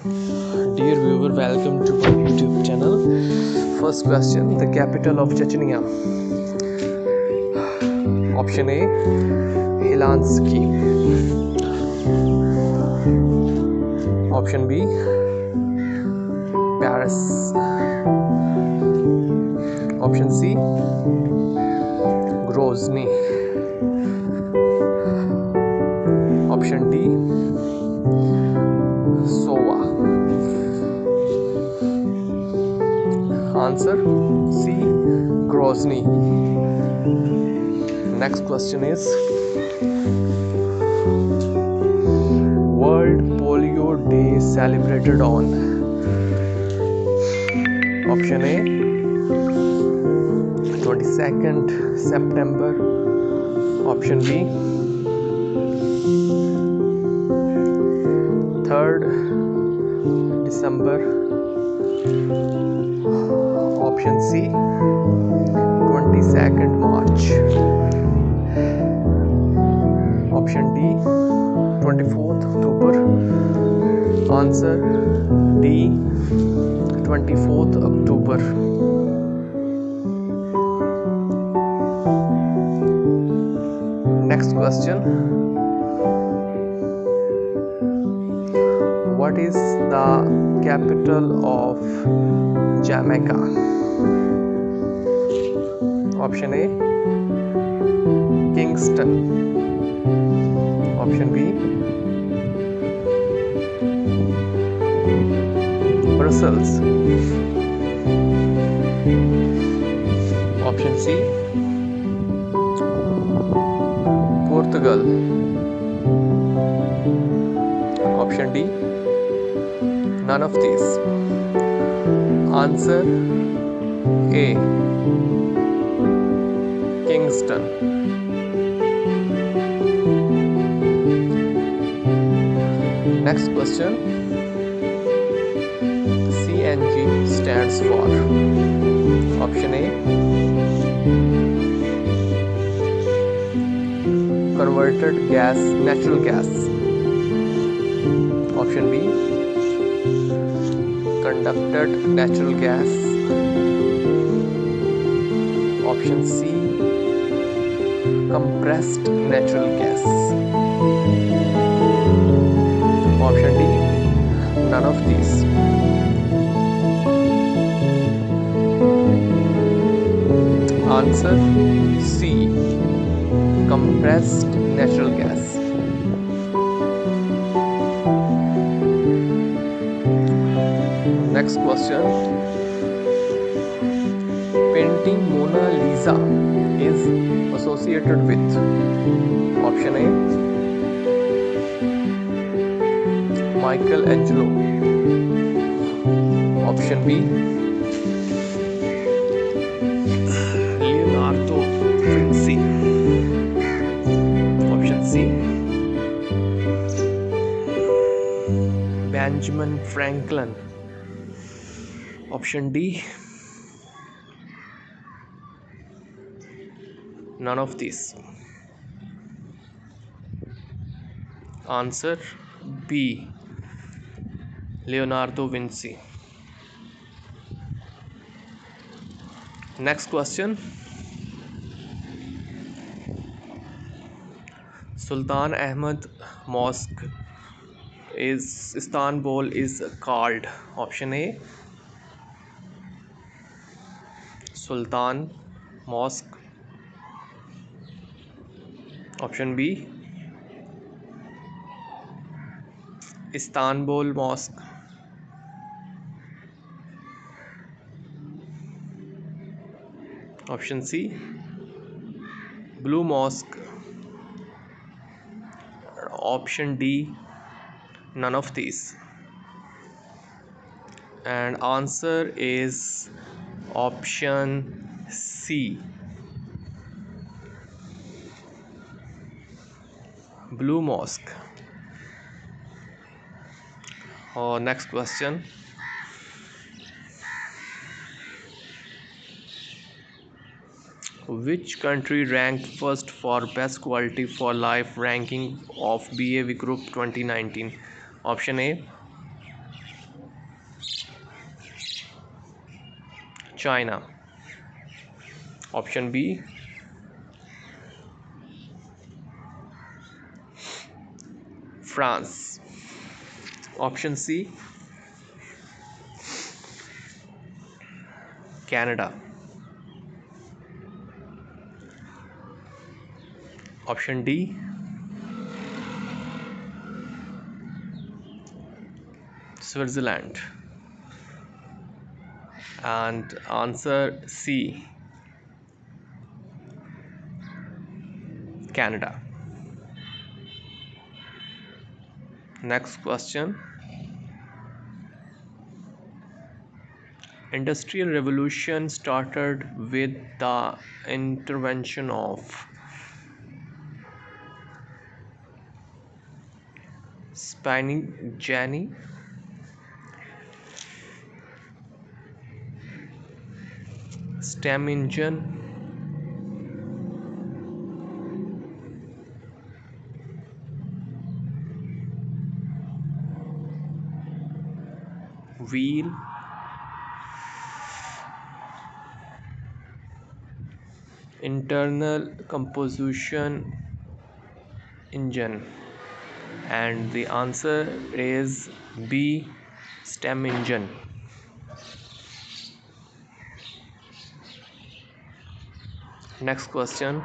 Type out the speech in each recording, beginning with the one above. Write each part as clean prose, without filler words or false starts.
Dear viewer, welcome to my YouTube channel. First question: the capital of Chechnya. Option A, Helsinki. Option B, Paris. Option C, Grozny. Option D, Sova. Answer C, Grozny. Next question is: World Polio Day celebrated on. Option A, 22nd September. Option B, 3rd December. Option C, 22nd March. Option D, 24th October. Answer D, 24th October. Next question: what is the capital of Jamaica? Option A, Kingston. Option B, Brussels. Option C, Portugal. Option D, none of these. Answer A, Kingston. Next question: CNG stands for. Option A, converted gas, natural gas. Option B, conducted natural gas. Option C, compressed natural gas. Option D, none of these. Answer C, compressed natural gas. Next question: painting Mona Lisa is associated with. Option A, Michelangelo. Option B, Leonardo da Vinci. Option C, Benjamin Franklin. Option D, none of these. Answer B, Leonardo da Vinci. Next question: Sultan Ahmed Mosque is Istanbul is called. Option A, Sultan Mosque. Option B, Istanbul Mosque. Option C, Blue Mosque. Option D, none of these. And answer is option C, Blue Mosque. Next question: which country ranked first for best quality for life ranking of BAV Group 2019? Option A, China. Option B, France. Option C, Canada. Option D, Switzerland. And answer C, Canada. Next question. Industrial revolution started with the intervention of spinning jenny, steam engine, wheel, internal combustion engine. And the answer is B, steam engine. Next question.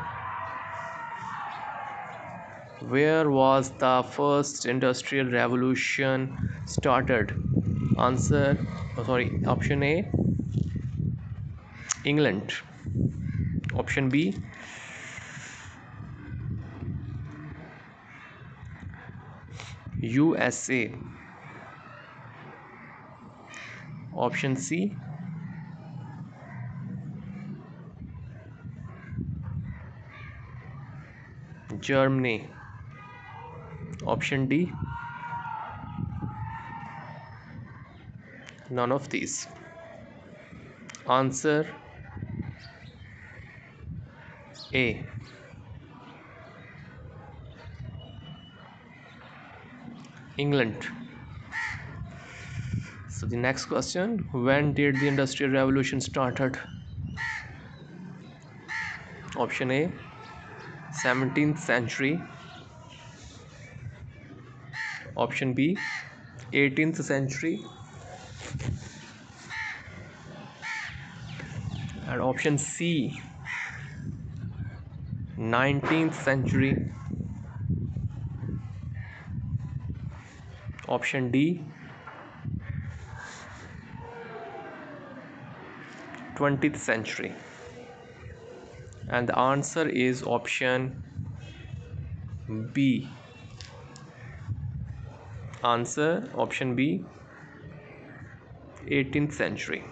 Where was the first industrial revolution started? Option A, England. Option B, USA. Option C, Germany. Option D, none of these. Answer A, England. So the next question, when did the industrial revolution started? Option A, 17th century. Option B, 18th century. And option C, 19th century. Option D, 20th century. And the answer is option B. Answer option B, 18th century.